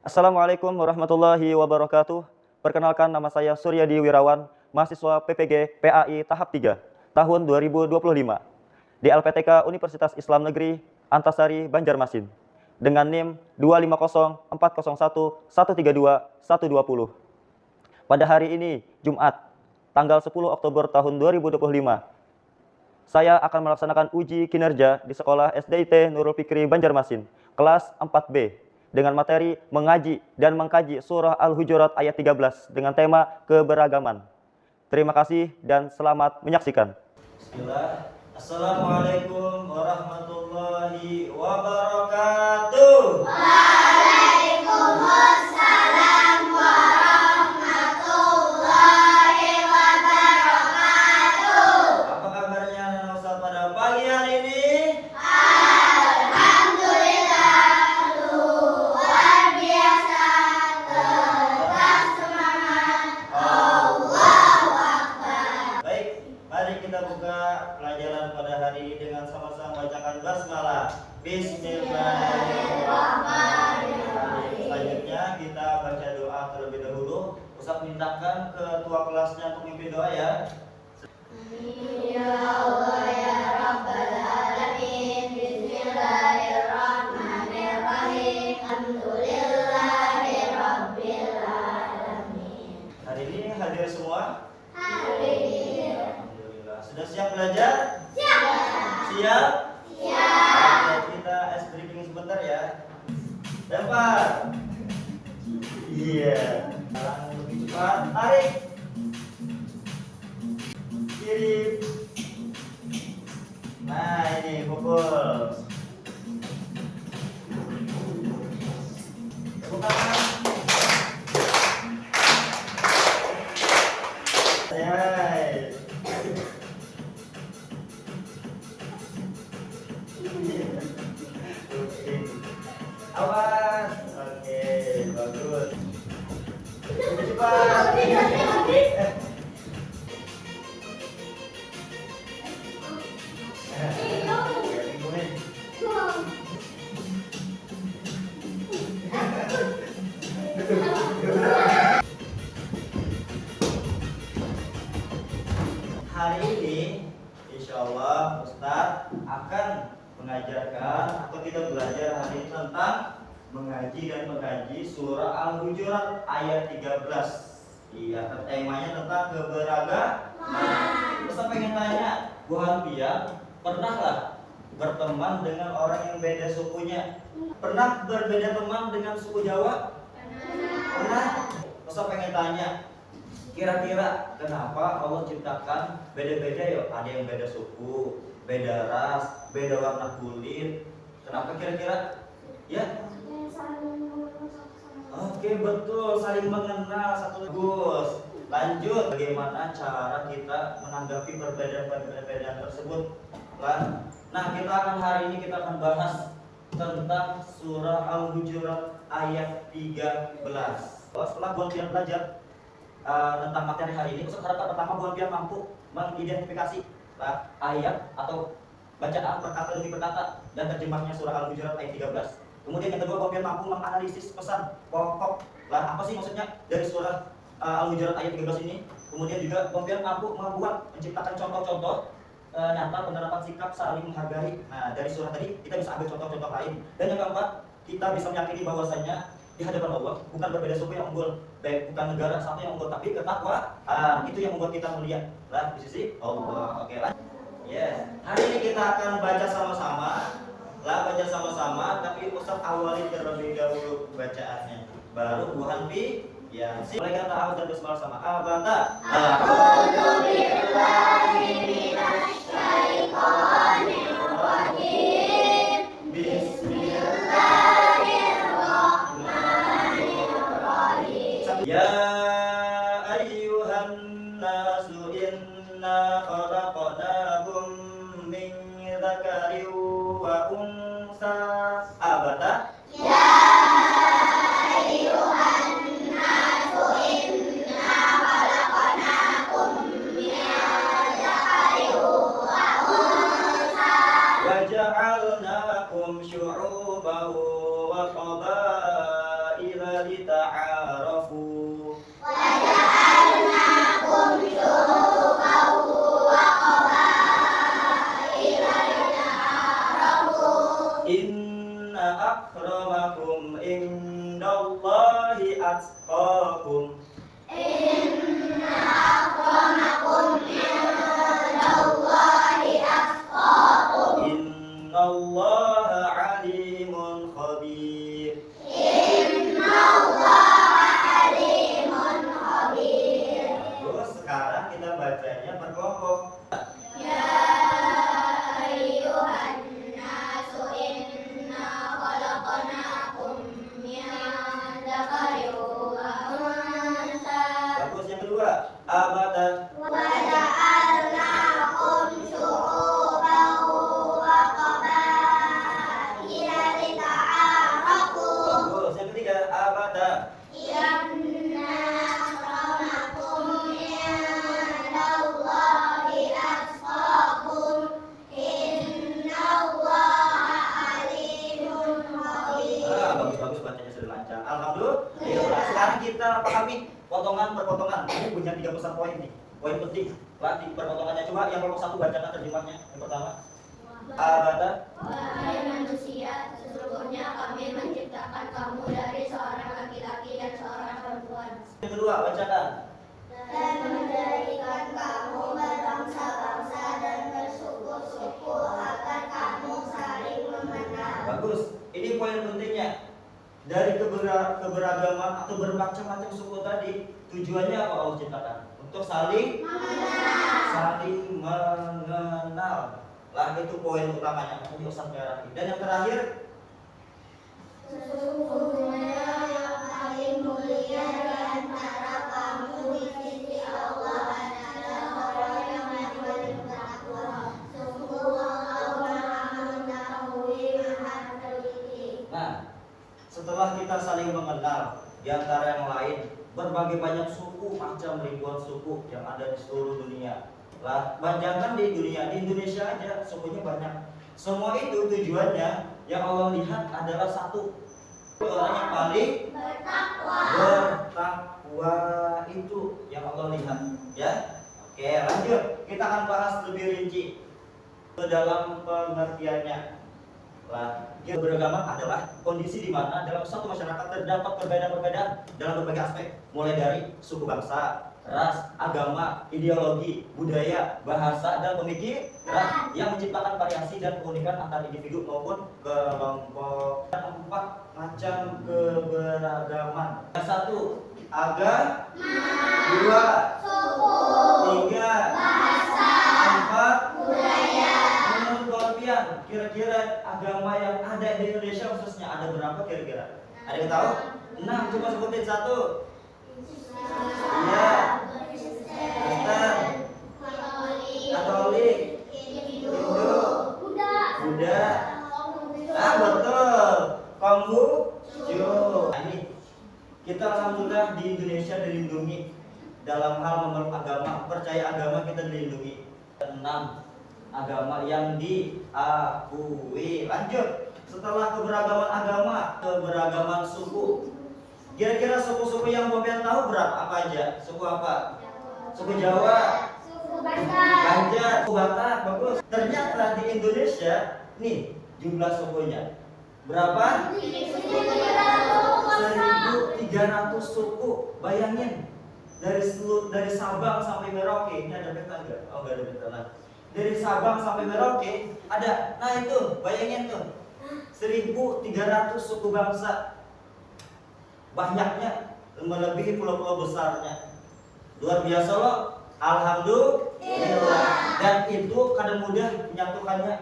Assalamualaikum warahmatullahi wabarakatuh. Perkenalkan, nama saya Suryadi Wirawan, mahasiswa PPG PAI tahap 3, tahun 2025 di LPTK Universitas Islam Negeri Antasari, Banjarmasin dengan NIM 250401132 Pada hari ini, Jumat, tanggal 10 Oktober tahun 2025, saya akan melaksanakan uji kinerja di Sekolah SDIT Nurul Fikri Banjarmasin, kelas 4B, dengan materi mengaji dan mengkaji surah Al-Hujurat ayat 13 dengan tema keberagaman. Terima kasih dan selamat menyaksikan. Bismillah. Assalamualaikum warahmatullahi wabarakatuh. Waalaikumsalam warahmatullahi wabarakatuh. Apa kabarnya anak Ustaz pada pagi hari ini? Pelajaran pada hari ini dengan sama-sama bacakan basmalah. Bismillahirrahmanirrahim. Selanjutnya kita baca doa terlebih dahulu. Ustaz mintakan ketua kelasnya untuk memimpin doa ya. Ya Allah ya Rabbal Alamin. Bismillahirrahmanirrahim. Alhamdulillahi Rabbil Alamin. Hari ini hadir semua? Hadir. Sudah siap belajar? Siap. Siap? Siap. Oke, kita ice breaking sebentar ya. Lempar. Iya. Sekarang lebih cepat. Tarik. Kiri. Nah, ini pukul. Tepuk tangan. Hai. Awas. Oke, bagus. Cepat. Hari ini, insya Allah Ustadz akan mengajarkan atau kita belajar hari ini tentang mengaji dan mengkaji surah Al-Hujurat ayat 13. Iya, temanya tentang keberagaman. Ustaz pengen tanya, Bu Hanfia, pernahlah berteman dengan orang yang beda sukunya? Pernah berbeda teman dengan suku Jawa? Pernah. Ustaz pengen tanya, kira-kira kenapa Allah ciptakan beda-beda ya? Ada yang beda suku, beda ras, beda warna kulit. Kenapa kira-kira? Ya? Oke, betul, saling mengenal satu Gus. Lanjut, bagaimana cara kita menanggapi perbedaan-perbedaan tersebut? Nah, kita akan hari ini kita akan bahas tentang surah Al-Hujurat ayat 13. Setelah Bu Hanfia belajar tentang materi hari ini, Ustaz harapkan pertama Bu Hanfia mampu mengidentifikasi ayat atau bacaan perkata demi perkata dan terjemahnya surah Al-Hujurat ayat 13. Kemudian yang kedua, Bu Hanfia mampu menganalisis pesan pokok apa sih maksudnya dari surah Al-Hujurat ayat 13 ini. Kemudian juga Bu Hanfia mampu menciptakan contoh-contoh nyata penerapan sikap saling menghargai. Nah, dari surah tadi kita bisa ambil contoh-contoh lain. Dan yang keempat, kita bisa meyakini bahwasanya di hadapan Allah bukan berbeda suku yang unggul, bukan negara satu yang unggul, tapi ketakwaan. Itu yang membuat kita mulia di sisi Allah. Oke lah. Yes. Hari ini kita akan baca sama-sama. Baca sama-sama, tapi Ustaz awali terlebih dahulu bacaannya. Baru Bu Hanfi ya. Mulai kata awal dan bismillah sama abata. A'udzu billahi minasy syaithanir rajim. Bismillahirrahmanirrahim. Ya ayyuhan nasu inna khalaqnakum min dzakarin wa unsa. Abata. Ya ayyuhan nasu inna khalaqnakum min dzakarin wa unsa Wa ja'alnakum syu'uban wa qabaila lita'arafu. وجعلناكم شعوبا وقبائل لتعارفوا Inna akramakum indallahi atqakum. إن أكرمكم عند الله أتقاكم Innallaha alimun khabir. إن الله عليم خبير Terus sekarang kita bacanya berkelompok. يا أيها الناس إنا خلقناكم من ذكر وأنثى Bagus, yang kedua. Abatan. وجعلناكم شعوبا وقبائل لتعارفوا Bagus, yang ketiga. Abatan. إن أكرمكم عند الله أتقاكم إن الله عليم خبير Bagus bacanya sudah lancar. Alhamdulillah. Sekarang kita pahami potongan per potongan. Ini punya 31 poin nih. Poin penting. Berarti per potongannya coba yang kelompok 1 bacakan terjemahnya. Yang pertama. Abatan. Wahai manusia, sesungguhnya kami menciptakan kamu dari seorang laki-laki dan seorang perempuan Yang kedua, bacakan. dan menjadikan kamu berbangsa-bangsa dan bersuku-suku agar kamu saling mengenal. Bagus. Ini poin pentingnya. Dari keberagaman atau bermacam-macam suku tadi, tujuannya apa Allah ciptakan? Untuk saling mengenal. Lah itu poin utamanya. Nanti Ustaz Merah. Dan yang terakhir, Sesungguhnya yang paling mulia di antara kamu di sisi Allah adalah orang yang paling bertakwa. Sungguh Allah Maha mengetahui, Maha teliti. nah, setelah kita saling mengenal, di antara yang lain, berbagai banyak suku, macam ribuan suku yang ada di seluruh dunia. Lah, bayangkan di dunia, di Indonesia aja sukunya banyak. Semua itu tujuannya yang Allah lihat adalah satu. Orang yang paling bertakwa itu yang Allah lihat, ya. Oke, lanjut. Kita akan bahas lebih rinci ke dalam pengertiannya. Lah, keberagaman adalah kondisi di mana dalam suatu masyarakat terdapat perbedaan-perbedaan dalam berbagai aspek, mulai dari suku bangsa, ras, agama, ideologi, budaya, bahasa, dan pemikiran yang menciptakan variasi dan keunikan antar individu maupun kelompok. Ada 4 macam keberagaman. Yang 1, agama, 2, Suku, 3, bahasa, 4, budaya. menurut kalian kira-kira agama yang ada di Indonesia khususnya ada berapa kira-kira? Ada yang tahu? 6, coba sebutin 1. Iya. Kristen, Katolik, Hindu, Hindu, Buddha. Ah, Buddha, betul. Konghucu. Nah, ini kita alhamdulillah di Indonesia dilindungi dalam hal memeluk agama, percaya agama kita dilindungi. 6 agama yang diakui. Lanjut. Setelah keberagaman agama, keberagaman suku. Kira-kira suku-suku yang Bobian tahu berapa? Apa aja? Suku apa? Suku Jawa, suku Batak, Banjar, suku Batak, bagus. Ternyata di Indonesia, nih jumlah sukunya berapa? 1.300 suku. Bayangin dari Sabang sampai Merauke. Ini ada peta nggak? Oh nggak ada peta lah. Dari Sabang sampai Merauke ada. Nah itu, bayangin tuh. 1.300 suku bangsa. Banyaknya melebihi pulau-pulau besarnya. Luar biasa loh. Alhamdulillah. Dan itu kadang mudah menyatukannya.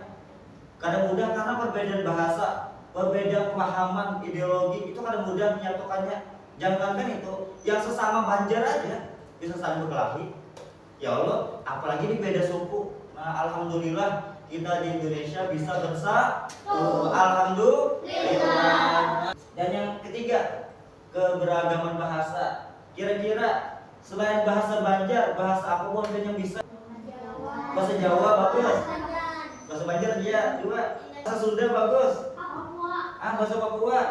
Kadang mudah karena perbedaan bahasa, perbedaan pemahaman, ideologi itu kadang mudah menyatukannya. Jangankan itu, yang sesama Banjar aja bisa saling berkelahi. Ya Allah, apalagi ini beda suku. Nah, alhamdulillah kita di Indonesia bisa bersatu. Alhamdulillah. Dan yang ketiga, keberagaman bahasa. Kira-kira selain bahasa Banjar, bahasa apa pun yang bisa? Bahasa Jawa bagus. Bahasa Banjar aja 2. Bahasa Sunda bagus. Bahasa Papua.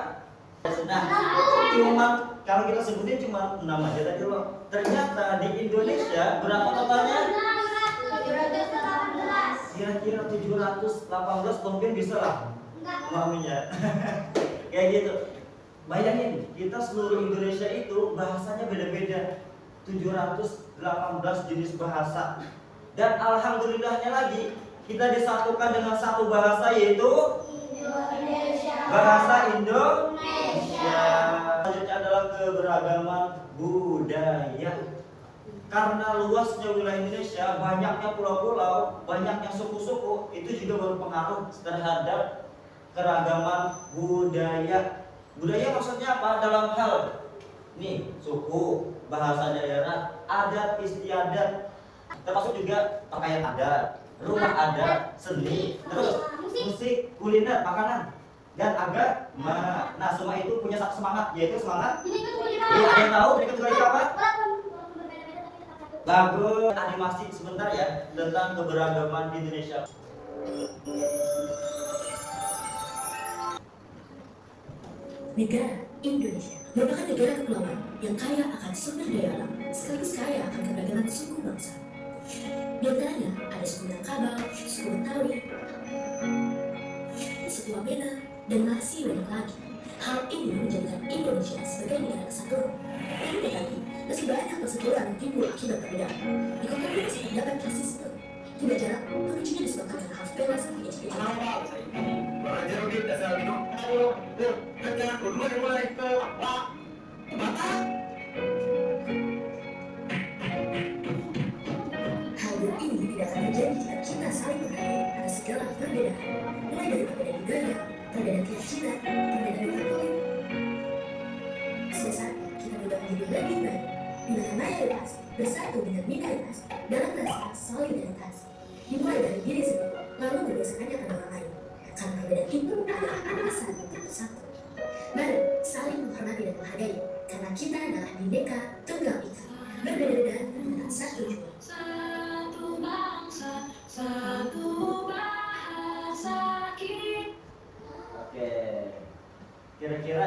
Nah, cuma kalau kita sebutin cuma 6 aja tadi loh. Ternyata di Indonesia berapa totalnya? 718. Kira-kira 718, mungkin bisa lah maminya. Kayak gitu. Bayangin, kita seluruh Indonesia itu bahasanya beda-beda. 718 jenis bahasa. Dan alhamdulillahnya lagi, kita disatukan dengan satu bahasa, yaitu bahasa Indonesia. Selanjutnya adalah keberagaman budaya. Karena luasnya wilayah Indonesia, banyaknya pulau-pulau, banyaknya suku-suku, itu juga berpengaruh terhadap keragaman budaya. Budaya maksudnya apa? Dalam hal nih, suku, bahasa daerah, adat istiadat, termasuk juga pakaian adat, rumah adat, seni, terus musik, kuliner, makanan, dan agama. Nah, semua itu punya satu semangat, yaitu semangat. Iya, ada yang tahu berikut juga itu apa? Bagus. Animasi sebentar ya tentang keberagaman di Indonesia. Negara Indonesia merupakan negara kepulauan yang kaya akan sumber daya alam, sekaligus kaya akan keberagaman suku bangsa. Di antaranya ada suku Minangkabau, suku Betawi, suku Wamena, dan masih banyak lagi. Hal ini menjadikan Indonesia sebagai negara kesatuan. Namun tetapi, meski banyak persatuan yang timbul akibat perbedaan, di kota ini masih terdapat rasisme. Tidak jarang, pemicunya disebabkan karena hal sepele seperti ejek-ejek. Hal ini tidak akan terjadi jika kita saling menghargai atas segala perbedaan, mulai dari perbedaan budaya, perbedaan keyakinan, perbedaan katolik. Sesaatnya kita berubah menjadi lebih baik, di mana mayoritas bersatu dengan minoritas dalam rasa solidaritas. Dimulai dari diri sendiri, lalu membiasakannya pada orang lain. Karena perbedaan itu adalah alasan untuk bersatu. Mari saling menghormati dan menghargai, karena kita adalah Bhinneka Tunggal Ika, berbeda-beda dengan satu tujuan. Satu bangsa, satu bahasa kita. Oke. Kira-kira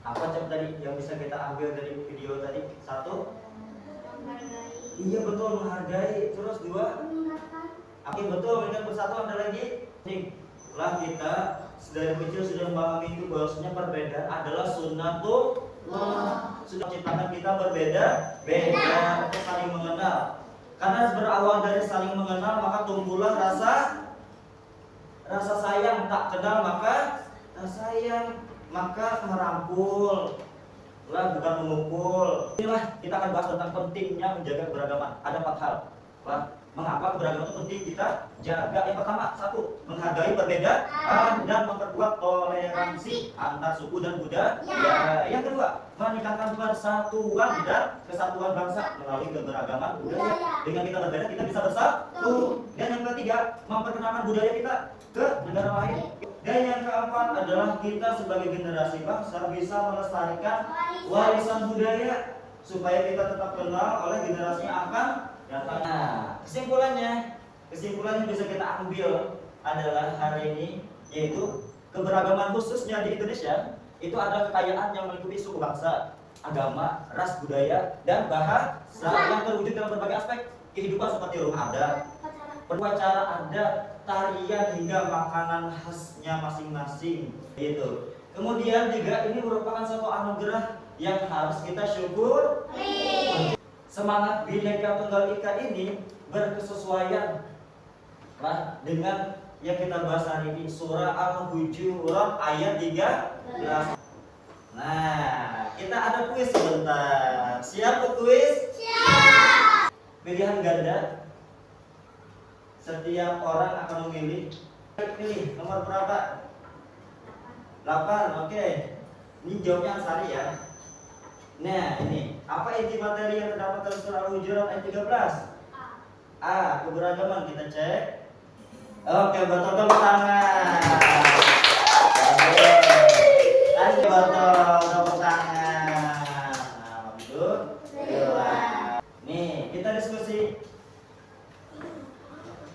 apa Cep tadi yang bisa kita ambil dari video tadi? Satu? Iya betul, menghargai. Terus dua? Oke betul, ini bersatu. Ada lagi? Nih, lah kita dari kecil sudah memahami itu bahwasanya perbedaan adalah sunnatullah. Sudah ciptakan kita berbeda-beda untuk saling mengenal. Karena berawal dari saling mengenal, maka tumbuhlah rasa sayang. Tak kenal maka sayang, maka merangkul lah, bukan memukul. Inilah kita akan bahas tentang pentingnya menjaga keberagaman. Ada 4 hal. Lah, mengapa keberagaman itu penting kita jaga? Yang pertama, satu, menghargai perbedaan dan memperkuat toleransi antar suku dan budaya. Yang kedua, meningkatkan persatuan dan kesatuan bangsa melalui keberagaman budaya. Dengan kita berbeda, kita bisa bersatu. Dan yang ketiga, memperkenalkan budaya kita ke negara lain. Dan yang keempat adalah kita sebagai generasi bangsa bisa melestarikan warisan budaya supaya kita tetap kenal oleh generasi yang akan datang. Nah, kesimpulannya bisa kita ambil adalah hari ini, yaitu keberagaman khususnya di Indonesia itu adalah kekayaan yang meliputi suku bangsa, agama, ras, budaya, dan bahasa yang terwujud dalam berbagai aspek kehidupan seperti rumah adat, upacara adat, tarian, hingga makanan khasnya masing-masing gitu. Kemudian juga ini merupakan suatu anugerah yang harus kita syukur. Semangat Bhinneka Tunggal Ika ini berkesesuaian lah dengan yang kita bahas hari ini, surah Al-Hujurat ayat 13. Nah, kita ada kuis sebentar. Siap kuis? Siap. Pilihan ganda. Setiap orang akan memilih. Pilih nomor berapa? 8. Oke. Ini jawabnya Ansari ya. Nah, ini apa inti materi yang terdapat dalam surah Al-Hujurat ayat 13? A. Keberagaman, kita cek. Oke, betul, tepuk tangan. Oke, betul, tepuk tangan. Alhamdulillah. Nih, kita diskusi.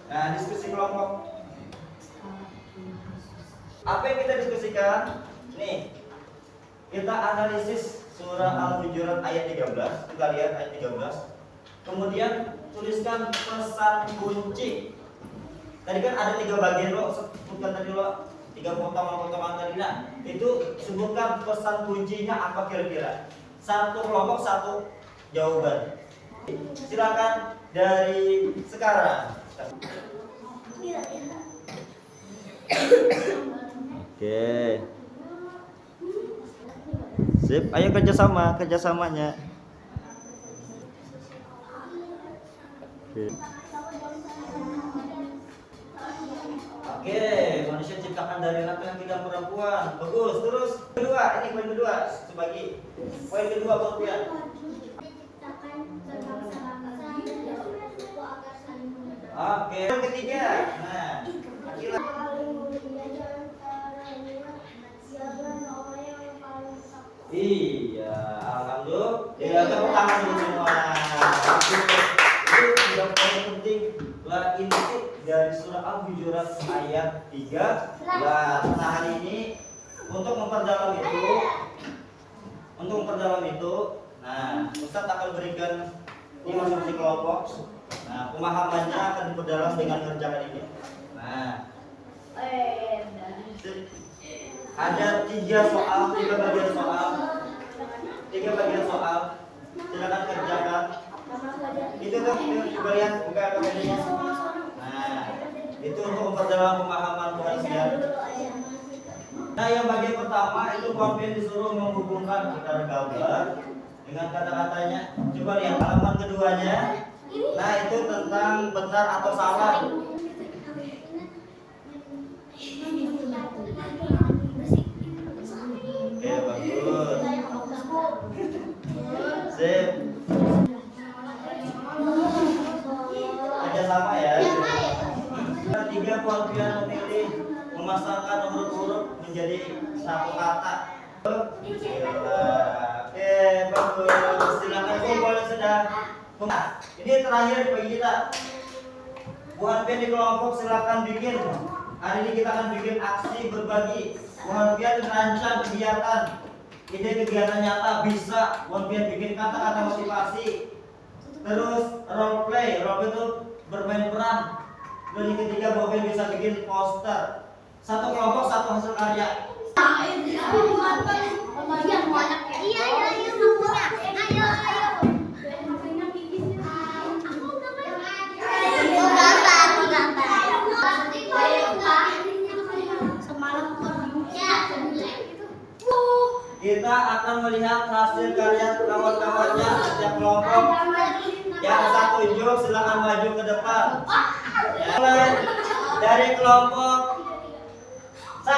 Nah, diskusi kelompok. Apa yang kita diskusikan? Nih, kita analisis surah Al-Hujurat ayat 13. Kita lihat ayat 13. Kemudian tuliskan pesan kunci. Tadi kan ada 3 bagian lo, sebutkan tadi lo 3 potongan-potongan tadi. Nah, itu sebutkan pesan kuncinya apa kira-kira. Satu kelompok, satu jawaban. Silakan dari sekarang. Oke. Sip, ayo kerjasamanya. Oke, manusia ciptakan dari laki-laki dan perempuan. Bagus, terus kedua, ini poin kedua. Sebagi poin kedua buat kalian. Oke, yang ketiga. Nah, Akila. Iya, alhamdulillah. Tepuk tangan dulu semua. Itu yang paling penting. Lah inti dari surah Al-Hujurat ayat 3. Nah, hari ini untuk memperdalam itu, nah, Ustaz akan berikan ini masing-masing kelompok. Nah, pemahamannya akan diperdalam dengan kerjakan ini. Nah, ada 3 bagian soal. Silakan kerjakan. Itu tuh coba lihat buka PPT-nya. Nah, itu untuk memperdalam pemahaman kalian. Nah, yang bagian pertama itu pemimpin disuruh menghubungkan antara gambar dengan kata-katanya. Coba lihat halaman keduanya. Nah, itu tentang benar atau salah. Oke, bagus. Sip. Aja sama ya. Tiga pemilihan memilih memasangkan huruf-huruf menjadi satu kata. Oke, bagus. Silakan kumpul sudah. Ini terakhir bagi kita. Buat di kelompok silakan bikin. Hari ini kita akan bikin aksi berbagi. Buat merancang kegiatan. Ide kegiatan nyata bisa. Buat bikin kata-kata motivasi. Terus role play itu bermain peran. Dan yang ketiga Boben bisa bikin poster. Satu kelompok satu hasil karya. Kita akan melihat hasil karya kawan-kawannya setiap kelompok. Yang satu unjuk silakan maju ke depan. Mulai dari kelompok 1.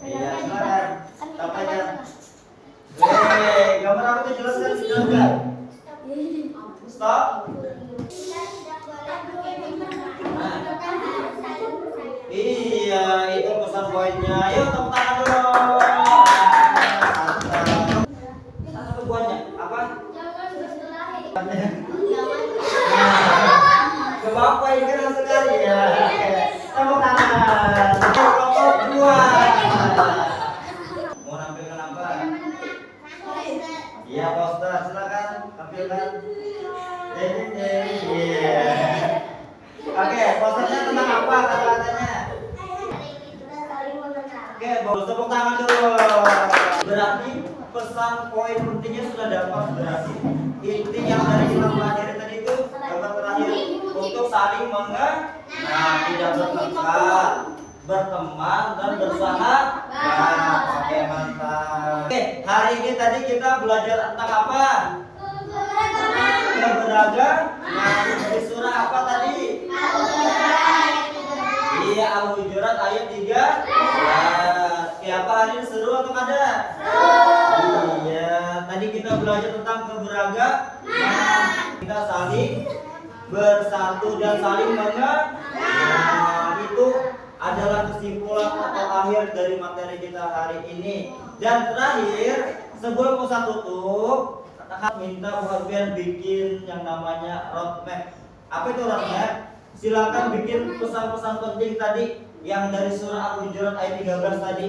Iya, silakan. Sampaikan. Gambar apa tuh jelaskan? Stop. Iya, itu pesan poinnya. Ayo tepuk tangan dulu. Satu buahnya apa? Coba poin keren sekali ya. Tepuk tangan. Kelompok 2. Mau nampilkan apa? Iya, poster. Silakan tampilkan. Iya. Oke, posternya tentang apa kata-katanya? Oke, bagus, tepuk tangan dulu. Berarti pesan poin pentingnya sudah dapat. Berarti inti yang dari kita pelajari tadi itu gambar terakhir untuk saling tidak bertengkar, berteman dan bersahabat. Oke, mantap. Oke, hari ini tadi kita belajar tentang apa? Keberagaman. Nah, dari surah apa tadi? Iya, Al-Hujurat ayat 3. Siapa hari ini seru atau ada? Iya, tadi kita belajar tentang keberagaman. Kita saling bersatu dan saling Nah, itu adalah kesimpulan atau akhir dari materi kita hari ini. Dan terakhir, sebelum Ustaz tutup, minta buat bikin yang namanya roadmap. Apa itu roadmap? silakan bikin pesan-pesan penting tadi yang dari surah Al-Hujurat ayat 13 tadi.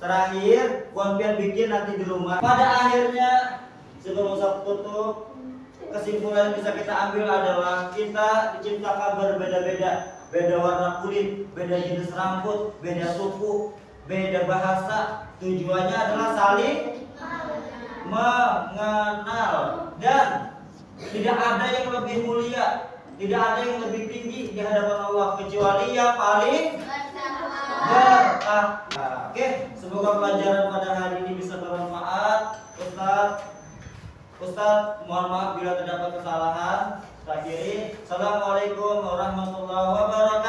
Terakhir, Wan Pian bikin nanti di rumah. Pada akhirnya, sebelum saya tutup, kesimpulan yang bisa kita ambil adalah kita diciptakan berbeda-beda, beda warna kulit, beda jenis rambut, beda suku, beda bahasa. Tujuannya adalah saling mengenal, dan tidak ada yang lebih mulia, tidak ada yang lebih tinggi di hadapan Allah kecuali yang paling bertakwa. Oke, semoga pelajaran pada hari ini bisa bermanfaat. Ustaz, mohon maaf bila terdapat kesalahan. Akhiri, assalamualaikum warahmatullahi wabarakatuh.